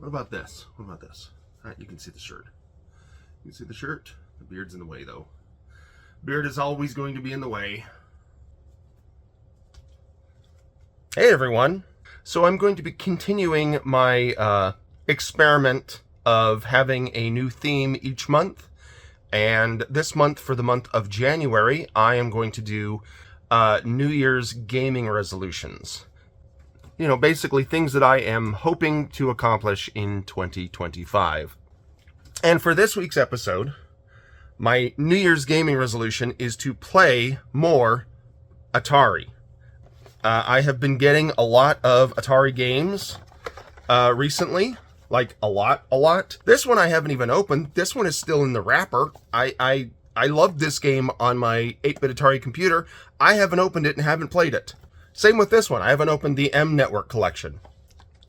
What about this? What about this? All right, you can see the shirt. You can see the shirt. The beard's in the way, though. Beard is always going to be in the way. Hey, everyone. So I'm going to be continuing my experiment of having a new theme each month. And this month, for the month of January, I am going to do New Year's gaming resolutions. You know, basically things that I am hoping to accomplish in 2025. And for this week's episode, my New Year's gaming resolution is to play more Atari. I have been getting a lot of Atari games recently. Like, a lot. This one I haven't even opened. This one is still in the wrapper. I loved this game on my 8-bit Atari computer. I haven't opened it and haven't played it. Same with this one. I haven't opened the M Network collection.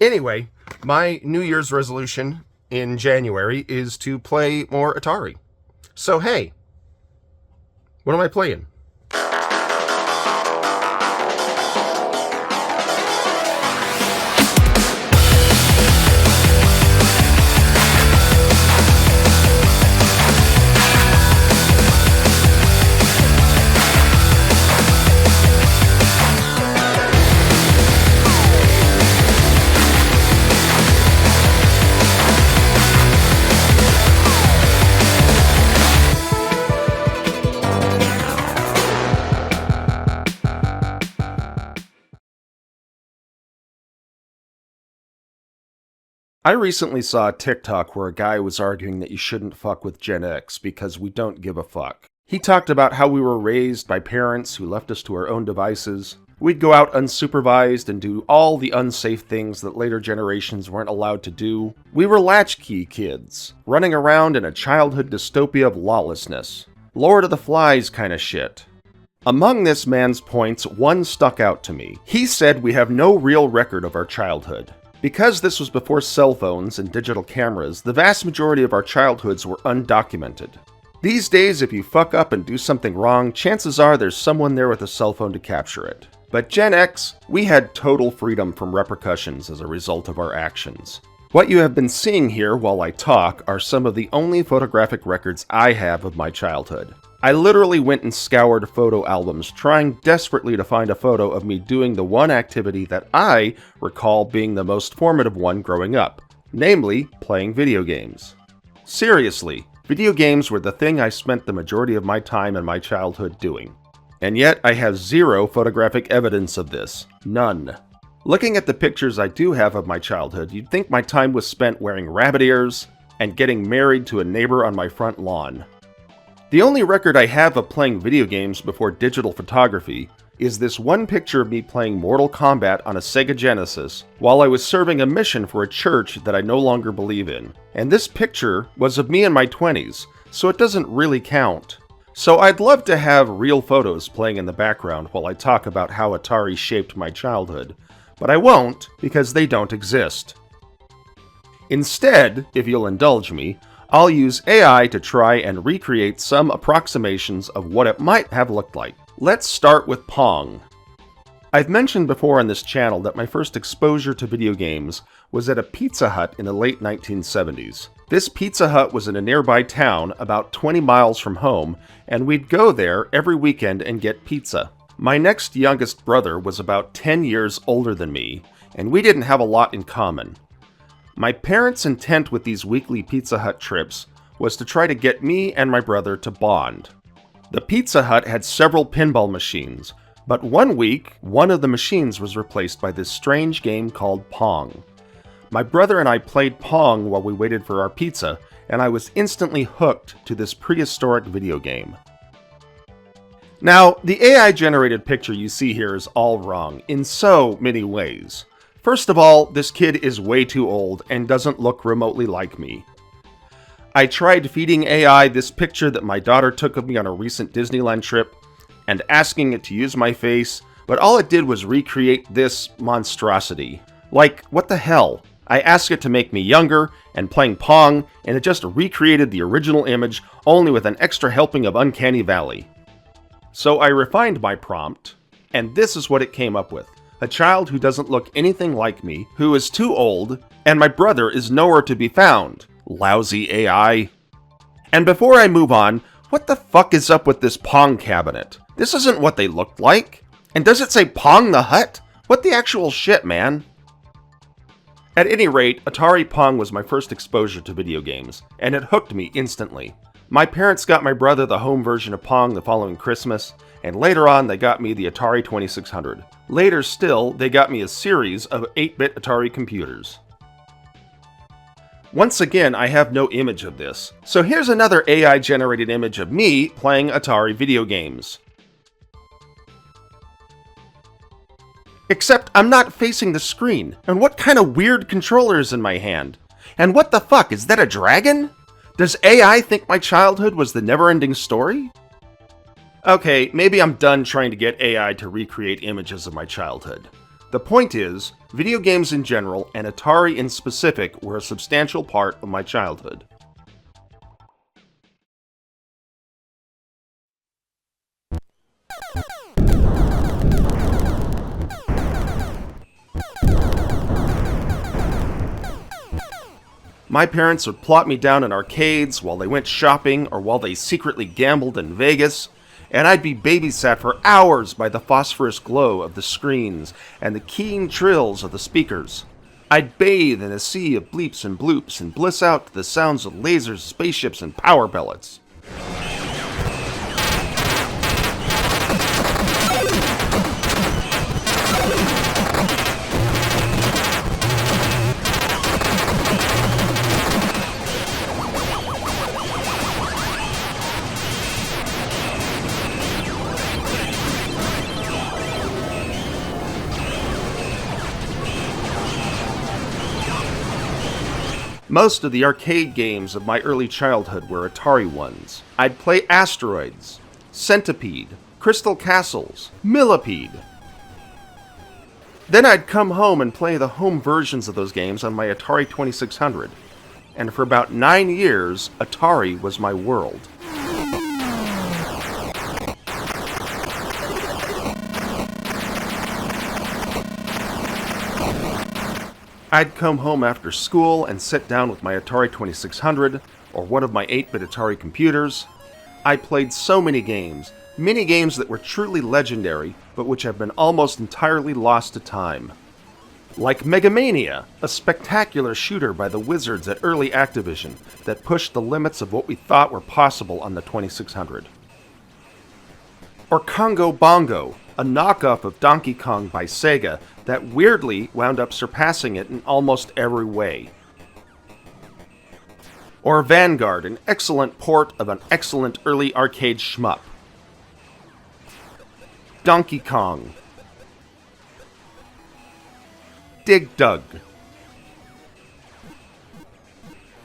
Anyway, my New Year's resolution in January is to play more Atari. So, hey, what am I playing? I recently saw a TikTok where a guy was arguing that you shouldn't fuck with Gen X because we don't give a fuck. He talked about how we were raised by parents who left us to our own devices. We'd go out unsupervised and do all the unsafe things that later generations weren't allowed to do. We were latchkey kids, running around in a childhood dystopia of lawlessness. Lord of the Flies kind of shit. Among this man's points, one stuck out to me. He said we have no real record of our childhood. Because this was before cell phones and digital cameras, the vast majority of our childhoods were undocumented. These days, if you fuck up and do something wrong, chances are there's someone there with a cell phone to capture it. But Gen X, we had total freedom from repercussions as a result of our actions. What you have been seeing here while I talk are some of the only photographic records I have of my childhood. I literally went and scoured photo albums, trying desperately to find a photo of me doing the one activity that I recall being the most formative one growing up, namely, playing video games. Seriously, video games were the thing I spent the majority of my time in my childhood doing. And yet, I have zero photographic evidence of this. None. Looking at the pictures I do have of my childhood, you'd think my time was spent wearing rabbit ears and getting married to a neighbor on my front lawn. The only record I have of playing video games before digital photography is this one picture of me playing Mortal Kombat on a Sega Genesis while I was serving a mission for a church that I no longer believe in. And this picture was of me in my 20s, so it doesn't really count. So I'd love to have real photos playing in the background while I talk about how Atari shaped my childhood, but I won't because they don't exist. Instead, if you'll indulge me, I'll use AI to try and recreate some approximations of what it might have looked like. Let's start with Pong. I've mentioned before on this channel that my first exposure to video games was at a Pizza Hut in the late 1970s. This Pizza Hut was in a nearby town about 20 miles from home, and we'd go there every weekend and get pizza. My next youngest brother was about 10 years older than me, and we didn't have a lot in common. My parents' intent with these weekly Pizza Hut trips was to try to get me and my brother to bond. The Pizza Hut had several pinball machines, but one week, one of the machines was replaced by this strange game called Pong. My brother and I played Pong while we waited for our pizza, and I was instantly hooked to this prehistoric video game. Now, the AI-generated picture you see here is all wrong, in so many ways. First of all, this kid is way too old and doesn't look remotely like me. I tried feeding AI this picture that my daughter took of me on a recent Disneyland trip and asking it to use my face, but all it did was recreate this monstrosity. Like, what the hell? I asked it to make me younger and playing Pong, and it just recreated the original image, only with an extra helping of Uncanny Valley. So I refined my prompt, and this is what it came up with. a child who doesn't look anything like me, who is too old, and my brother is nowhere to be found. Lousy AI. And before I move on, what the fuck is up with this Pong cabinet? This isn't what they looked like. And does it say Pong the Hut? What the actual shit, man? At any rate, Atari Pong was my first exposure to video games, and it hooked me instantly. My parents got my brother the home version of Pong the following Christmas, and later on they got me the Atari 2600. Later still, they got me a series of 8-bit Atari computers. Once again, I have no image of this, so here's another AI-generated image of me playing Atari video games. Except I'm not facing the screen, and what kind of weird controller is in my hand? And what the fuck, is that a dragon? Does AI think my childhood was the never-ending story? Okay, maybe I'm done trying to get AI to recreate images of my childhood. The point is, video games in general, and Atari in specific, were a substantial part of my childhood. My parents would plot me down in arcades while they went shopping or while they secretly gambled in Vegas, and I'd be babysat for hours by the phosphorus glow of the screens and the keen trills of the speakers. I'd bathe in a sea of bleeps and bloops and bliss out to the sounds of lasers, spaceships, and power pellets. Most of the arcade games of my early childhood were Atari ones. I'd play Asteroids, Centipede, Crystal Castles, Millipede. Then I'd come home and play the home versions of those games on my Atari 2600. And for about 9 years, Atari was my world. I'd come home after school and sit down with my Atari 2600 or one of my 8-bit Atari computers. I played so many games that were truly legendary, but which have been almost entirely lost to time. Like Megamania, a spectacular shooter by the wizards at early Activision that pushed the limits of what we thought were possible on the 2600. Or Congo Bongo, a knockoff of Donkey Kong by Sega that weirdly wound up surpassing it in almost every way. Or Vanguard, an excellent port of an excellent early arcade shmup. Donkey Kong. Dig Dug.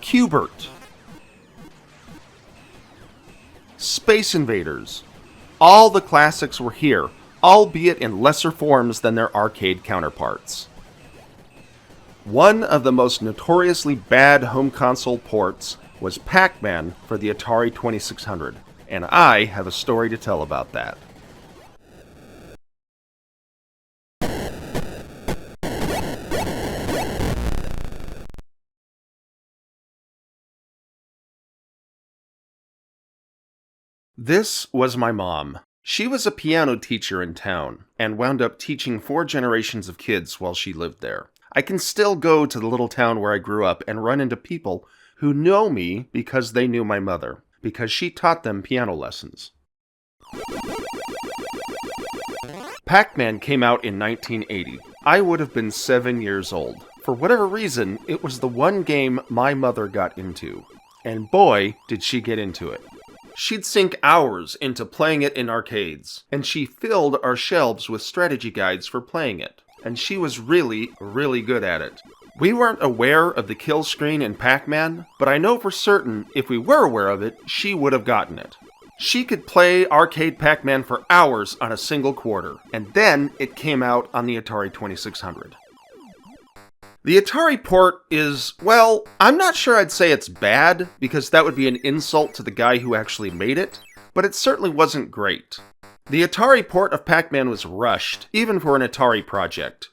Q*bert. Space Invaders. All the classics were here, albeit in lesser forms than their arcade counterparts. One of the most notoriously bad home console ports was Pac-Man for the Atari 2600, and I have a story to tell about that. This was my mom. She was a piano teacher in town, and wound up teaching 4 generations of kids while she lived there. I can still go to the little town where I grew up and run into people who know me because they knew my mother, because she taught them piano lessons. Pac-Man came out in 1980. I would have been 7 years old. For whatever reason, it was the one game my mother got into. And boy, did she get into it. She'd sink hours into playing it in arcades, and she filled our shelves with strategy guides for playing it. And she was really, really good at it. We weren't aware of the kill screen in Pac-Man, but I know for certain if we were aware of it, she would have gotten it. She could play arcade Pac-Man for hours on a single quarter, and then it came out on the Atari 2600. The Atari port is, well, I'm not sure I'd say it's bad, because that would be an insult to the guy who actually made it, but it certainly wasn't great. The Atari port of Pac-Man was rushed, even for an Atari project.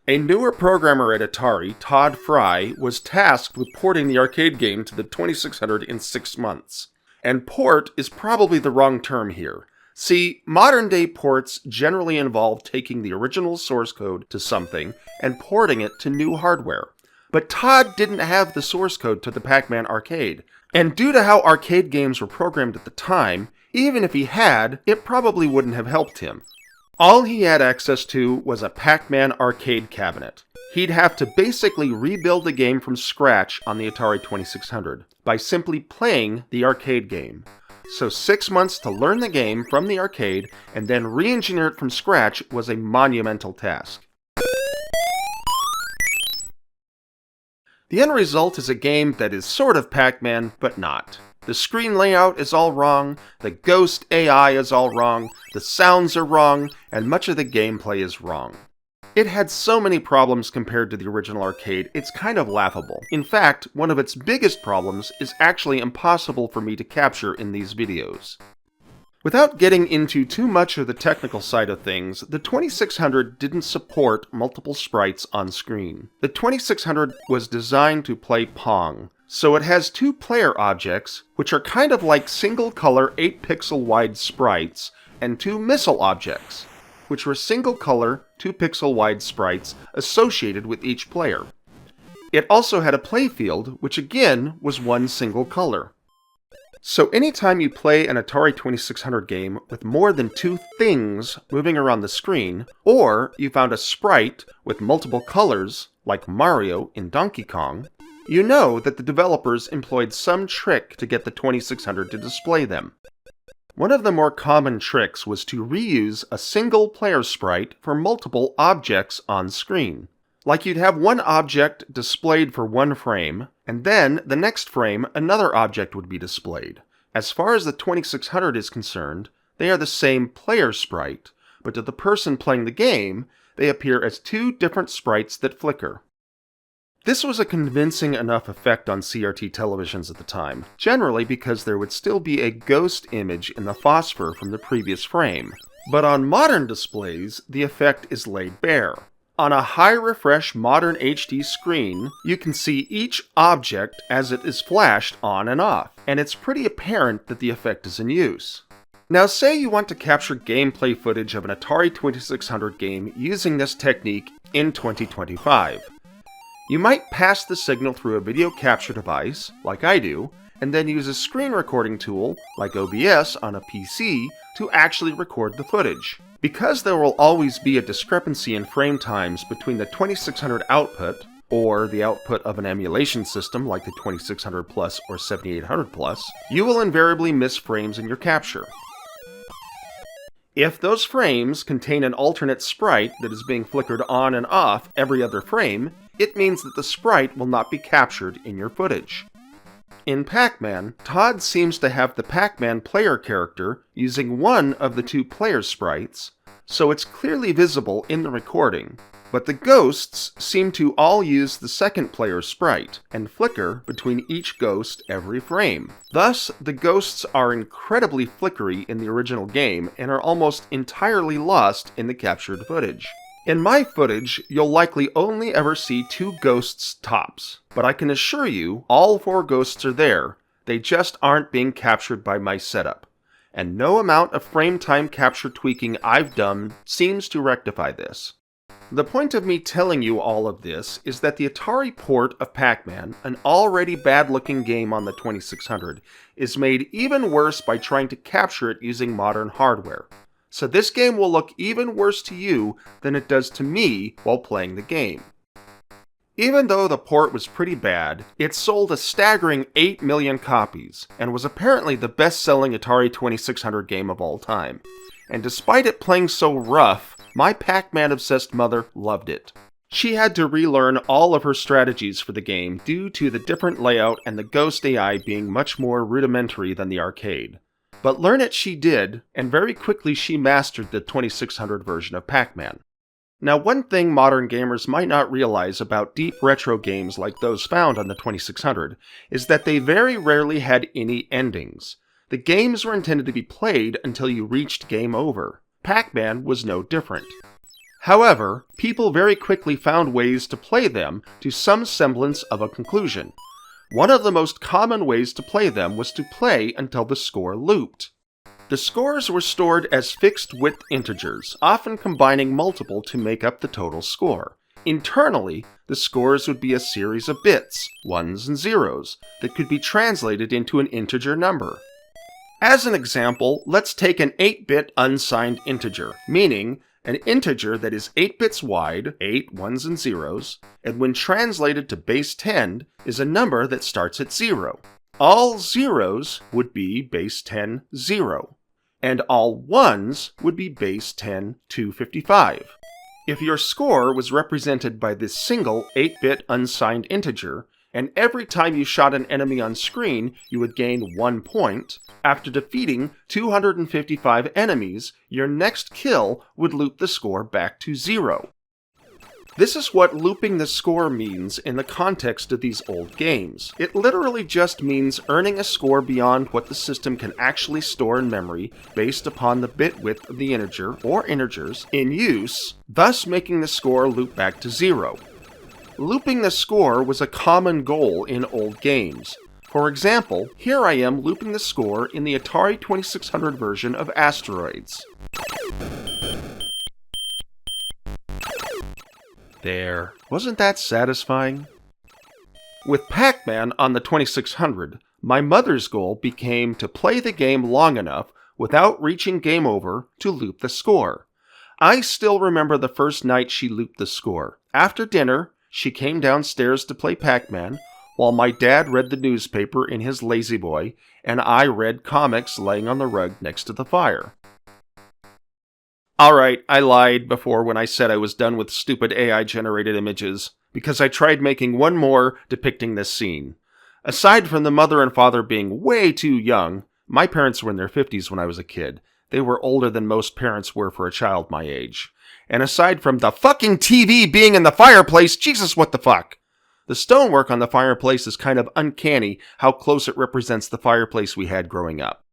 A newer programmer at Atari, Todd Fry, was tasked with porting the arcade game to the 2600 in 6 months. And port is probably the wrong term here. See, modern-day ports generally involve taking the original source code to something and porting it to new hardware. But Todd didn't have the source code to the Pac-Man arcade, and due to how arcade games were programmed at the time, even if he had, it probably wouldn't have helped him. All he had access to was a Pac-Man arcade cabinet. He'd have to basically rebuild the game from scratch on the Atari 2600 by simply playing the arcade game. So 6 months to learn the game from the arcade and then re-engineer it from scratch was a monumental task. The end result is a game that is sort of Pac-Man, but not. The screen layout is all wrong, the ghost AI is all wrong, the sounds are wrong, and much of the gameplay is wrong. It had so many problems compared to the original arcade, it's kind of laughable. In fact, one of its biggest problems is actually impossible for me to capture in these videos. Without getting into too much of the technical side of things, the 2600 didn't support multiple sprites on screen. The 2600 was designed to play Pong, so it has 2 player objects, which are kind of like single-color 8-pixel wide sprites, and 2 missile objects, which were single-color 2-pixel wide sprites associated with each player. It also had a playfield, which again was 1 single color. So anytime you play an Atari 2600 game with more than 2 things moving around the screen, or you found a sprite with multiple colors, like Mario in Donkey Kong, you know that the developers employed some trick to get the 2600 to display them. One of the more common tricks was to reuse a single player sprite for multiple objects on screen. Like you'd have one object displayed for 1 frame, and then the next frame another object would be displayed. As far as the 2600 is concerned, they are the same player sprite, but to the person playing the game, they appear as 2 different sprites that flicker. This was a convincing enough effect on CRT televisions at the time, generally because there would still be a ghost image in the phosphor from the previous frame. But on modern displays, the effect is laid bare. On a high-refresh modern HD screen, you can see each object as it is flashed on and off, and it's pretty apparent that the effect is in use. Now say you want to capture gameplay footage of an Atari 2600 game using this technique in 2025. You might pass the signal through a video capture device, like I do, and then use a screen recording tool, like OBS on a PC, to actually record the footage. Because there will always be a discrepancy in frame times between the 2600 output, or the output of an emulation system like the 2600 Plus or 7800 Plus, you will invariably miss frames in your capture. If those frames contain an alternate sprite that is being flickered on and off every other frame, it means that the sprite will not be captured in your footage. In Pac-Man, Todd seems to have the Pac-Man player character using one of the 2 player sprites, so it's clearly visible in the recording, but the ghosts seem to all use the second player sprite, and flicker between each ghost every frame. Thus, the ghosts are incredibly flickery in the original game and are almost entirely lost in the captured footage. In my footage, you'll likely only ever see 2 ghosts tops, but I can assure you all 4 ghosts are there, they just aren't being captured by my setup. And no amount of frame time capture tweaking I've done seems to rectify this. The point of me telling you all of this is that the Atari port of Pac-Man, an already bad-looking game on the 2600, is made even worse by trying to capture it using modern hardware. So this game will look even worse to you than it does to me while playing the game. Even though the port was pretty bad, it sold a staggering 8 million copies, and was apparently the best-selling Atari 2600 game of all time. And despite it playing so rough, my Pac-Man-obsessed mother loved it. She had to relearn all of her strategies for the game due to the different layout and the ghost AI being much more rudimentary than the arcade. But learn it she did, and very quickly she mastered the 2600 version of Pac-Man. Now, one thing modern gamers might not realize about deep retro games like those found on the 2600 is that they very rarely had any endings. The games were intended to be played until you reached game over. Pac-Man was no different. However, people very quickly found ways to play them to some semblance of a conclusion. One of the most common ways to play them was to play until the score looped. The scores were stored as fixed-width integers, often combining multiple to make up the total score. Internally, the scores would be a series of bits, ones and zeros, that could be translated into an integer number. As an example, let's take an 8-bit unsigned integer, meaning an integer that is 8 bits wide, 8 ones and zeros, and when translated to base 10 is a number that starts at 0. All zeros would be base 10, 0, and all ones would be base 10, 255. If your score was represented by this single 8-bit unsigned integer, and every time you shot an enemy on screen, you would gain 1 point, after defeating 255 enemies, your next kill would loop the score back to 0. This is what looping the score means in the context of these old games. It literally just means earning a score beyond what the system can actually store in memory based upon the bit width of the integer or integers in use, thus making the score loop back to 0. Looping the score was a common goal in old games. For example, here I am looping the score in the Atari 2600 version of Asteroids. There. Wasn't that satisfying? With Pac-Man on the 2600, my mother's goal became to play the game long enough without reaching game over to loop the score. I still remember the first night she looped the score. After dinner, she came downstairs to play Pac-Man, while my dad read the newspaper in his lazy boy, and I read comics laying on the rug next to the fire. Alright, I lied before when I said I was done with stupid AI-generated images, because I tried making one more depicting this scene. Aside from the mother and father being way too young, my parents were in their 50s when I was a kid. They were older than most parents were for a child my age. And aside from the fucking TV being in the fireplace, Jesus, what the fuck? The stonework on the fireplace is kind of uncanny how close it represents the fireplace we had growing up.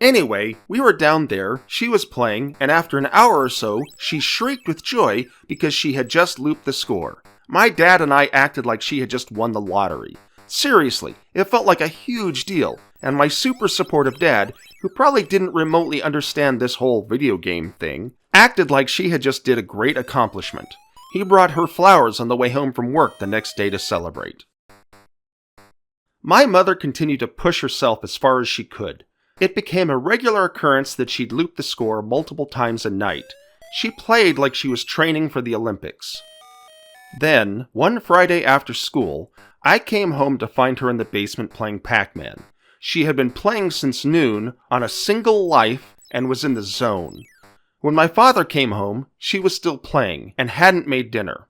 Anyway, we were down there, she was playing, and after an hour or so, she shrieked with joy because she had just looped the score. My dad and I acted like she had just won the lottery. Seriously, it felt like a huge deal, and my super supportive dad, who probably didn't remotely understand this whole video game thing, acted like she had just did a great accomplishment. He brought her flowers on the way home from work the next day to celebrate. My mother continued to push herself as far as she could. It became a regular occurrence that she'd loop the score multiple times a night. She played like she was training for the Olympics. Then, one Friday after school, I came home to find her in the basement playing Pac-Man. She had been playing since noon, on a single life, and was in the zone. When my father came home, she was still playing, and hadn't made dinner.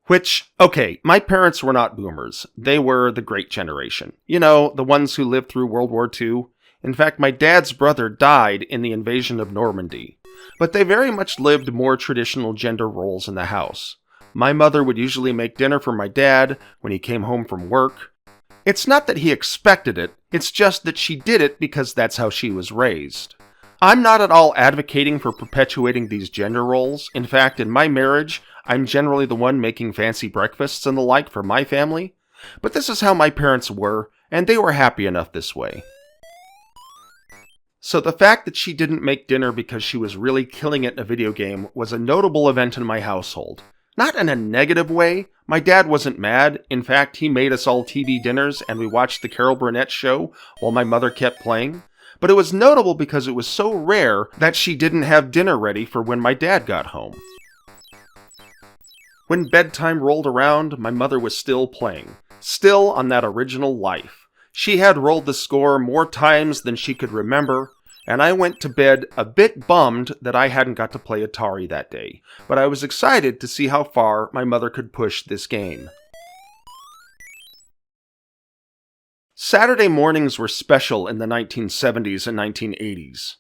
Which, okay, my parents were not boomers. They were the Great Generation. You know, the ones who lived through World War II. In fact, my dad's brother died in the invasion of Normandy. But they very much lived more traditional gender roles in the house. My mother would usually make dinner for my dad when he came home from work. It's not that he expected it, it's just that she did it because that's how she was raised. I'm not at all advocating for perpetuating these gender roles. In fact, in my marriage, I'm generally the one making fancy breakfasts and the like for my family. But this is how my parents were, and they were happy enough this way. So the fact that she didn't make dinner because she was really killing it in a video game was a notable event in my household. Not in a negative way. My dad wasn't mad. In fact, he made us all TV dinners and we watched the Carol Burnett show while my mother kept playing. But it was notable because it was so rare that she didn't have dinner ready for when my dad got home. When bedtime rolled around, my mother was still playing. Still on that original life. She had rolled the score more times than she could remember, and I went to bed a bit bummed that I hadn't got to play Atari that day, but I was excited to see how far my mother could push this game. Saturday mornings were special in the 1970s and 1980s.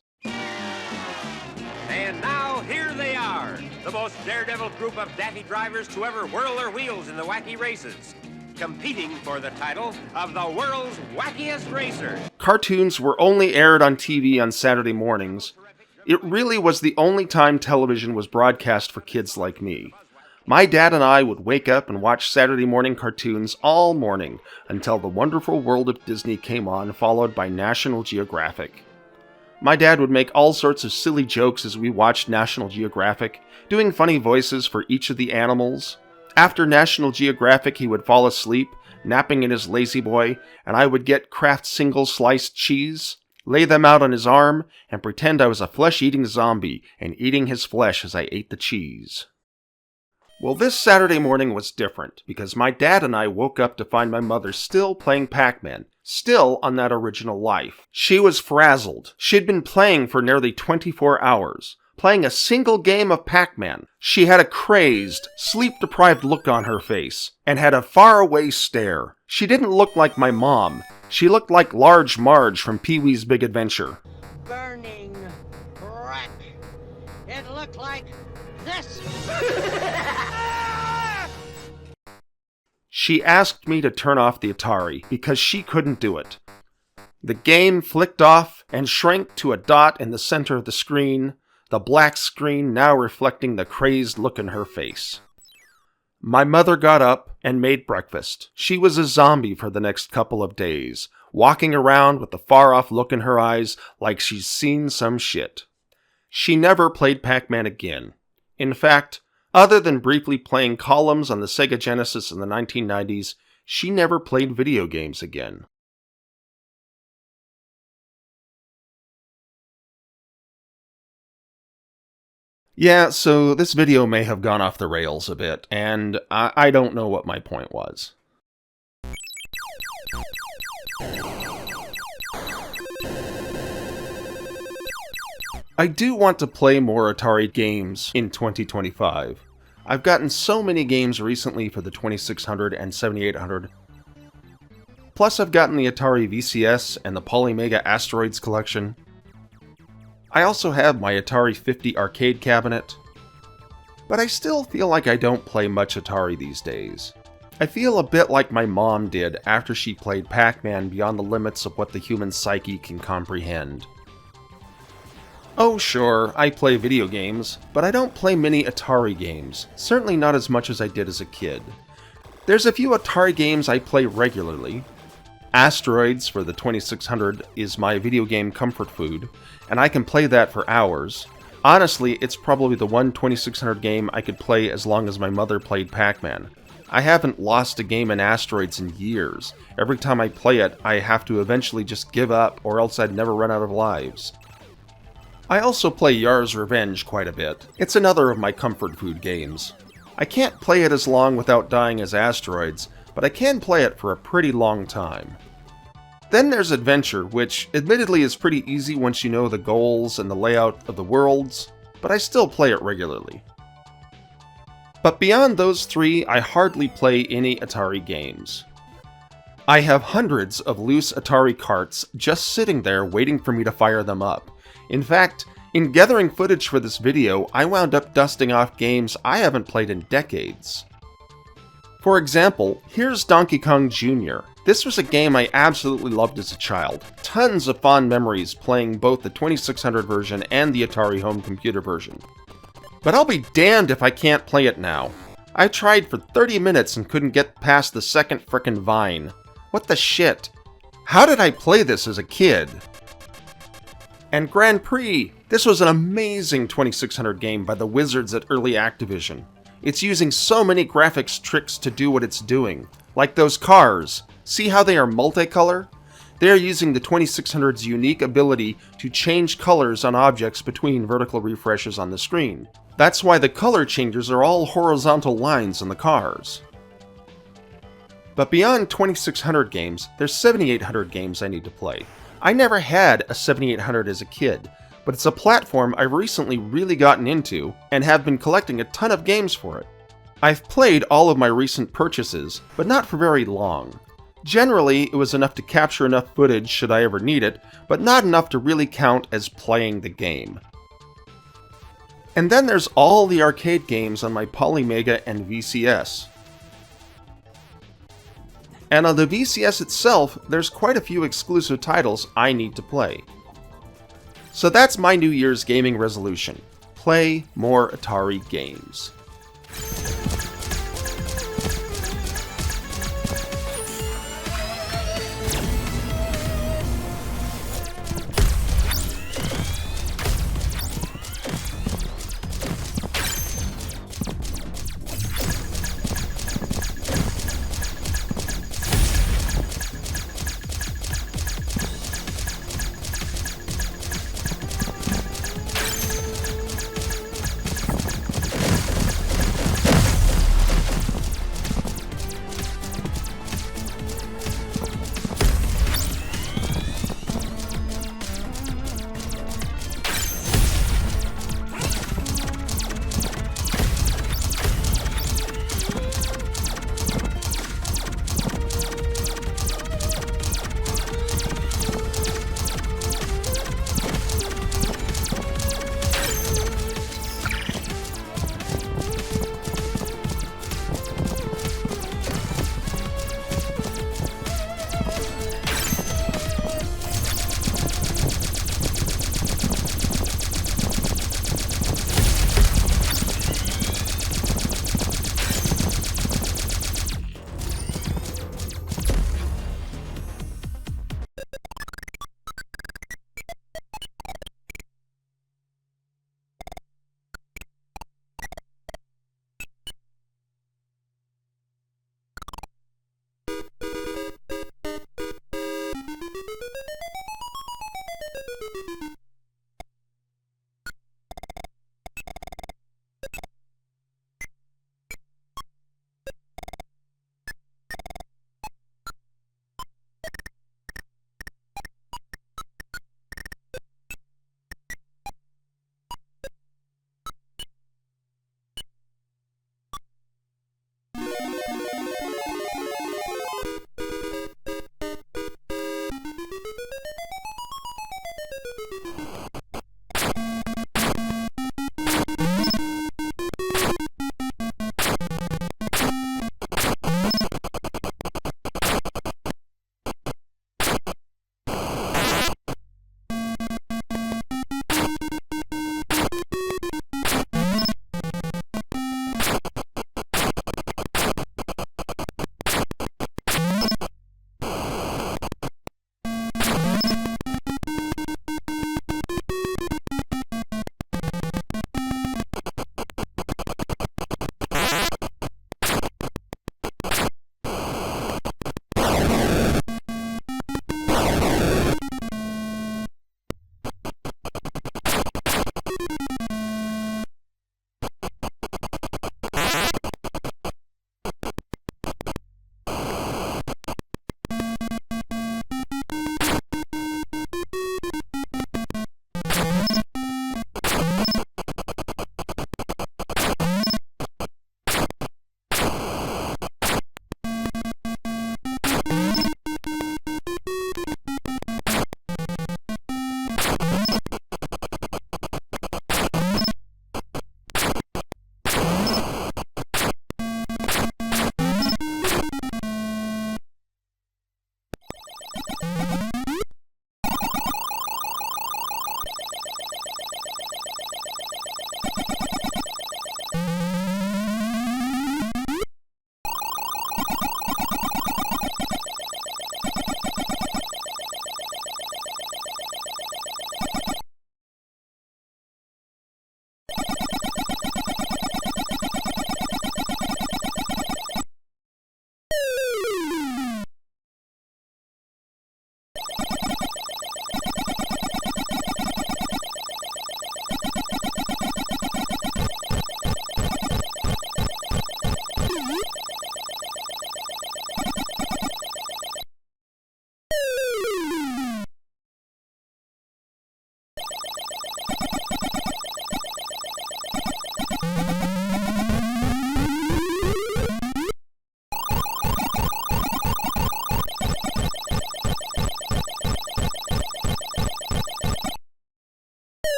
And now here they are, the most daredevil group of daffy drivers to ever whirl their wheels in the wacky races. Competing for the title of the world's wackiest racer. Cartoons were only aired on TV on Saturday mornings, It really was the only time television was broadcast for kids like me. My dad and I would wake up and watch Saturday morning cartoons all morning until The Wonderful World of Disney came on, followed by National Geographic. My dad would make all sorts of silly jokes as we watched National Geographic, doing funny voices for each of the animals. After National Geographic, he would fall asleep, napping in his lazy boy, and I would get Kraft single-sliced cheese, lay them out on his arm, and pretend I was a flesh-eating zombie and eating his flesh as I ate the cheese. Well, this Saturday morning was different, because my dad and I woke up to find my mother still playing Pac-Man, still on that original life. She was frazzled. She'd been playing for nearly 24 hours, playing a single game of Pac-Man. She had a crazed, sleep-deprived look on her face, and had a faraway stare. She didn't look like my mom. She looked like Large Marge from Pee-wee's Big Adventure. Burning wreck. It looked like this. She asked me to turn off the Atari because she couldn't do it. The game flicked off and shrank to a dot in the center of the screen, the black screen now reflecting the crazed look in her face. My mother got up and made breakfast. She was a zombie for the next couple of days, walking around with a far-off look in her eyes like she's seen some shit. She never played Pac-Man again. In fact, other than briefly playing columns on the Sega Genesis in the 1990s, she never played video games again. Yeah, so this video may have gone off the rails a bit, and I don't know what my point was. I do want to play more Atari games in 2025. I've gotten so many games recently for the 2600 and 7800. Plus I've gotten the Atari VCS and the Polymega Asteroids collection. I also have my Atari 50 arcade cabinet. But I still feel like I don't play much Atari these days. I feel a bit like my mom did after she played Pac-Man beyond the limits of what the human psyche can comprehend. Oh sure, I play video games, but I don't play many Atari games, certainly not as much as I did as a kid. There's a few Atari games I play regularly. Asteroids for the 2600 is my video game comfort food, and I can play that for hours. Honestly, it's probably the one 2600 game I could play as long as my mother played Pac-Man. I haven't lost a game in Asteroids in years. Every time I play it, I have to eventually just give up, or else I'd never run out of lives. I also play Yar's Revenge quite a bit. It's another of my comfort food games. I can't play it as long without dying as Asteroids, but I can play it for a pretty long time. Then there's Adventure, which admittedly is pretty easy once you know the goals and the layout of the worlds, but I still play it regularly. But beyond those three, I hardly play any Atari games. I have hundreds of loose Atari carts just sitting there waiting for me to fire them up. In fact, in gathering footage for this video, I wound up dusting off games I haven't played in decades. For example, here's Donkey Kong Jr. This was a game I absolutely loved as a child. Tons of fond memories playing both the 2600 version and the Atari home computer version. But I'll be damned if I can't play it now. I tried for 30 minutes and couldn't get past the second frickin' vine. What the shit? How did I play this as a kid? And Grand Prix! This was an amazing 2600 game by the wizards at early Activision. It's using so many graphics tricks to do what it's doing. Like those cars. See how they are multicolor? They are using the 2600's unique ability to change colors on objects between vertical refreshes on the screen. That's why the color changes are all horizontal lines on the cars. But beyond 2600 games, there's 7800 games I need to play. I never had a 7800 as a kid, but it's a platform I've recently really gotten into and have been collecting a ton of games for it. I've played all of my recent purchases, but not for very long. Generally, it was enough to capture enough footage should I ever need it, but not enough to really count as playing the game. And then there's all the arcade games on my Polymega and VCS. And on the VCS itself, there's quite a few exclusive titles I need to play. So that's my New Year's gaming resolution. Play more Atari games.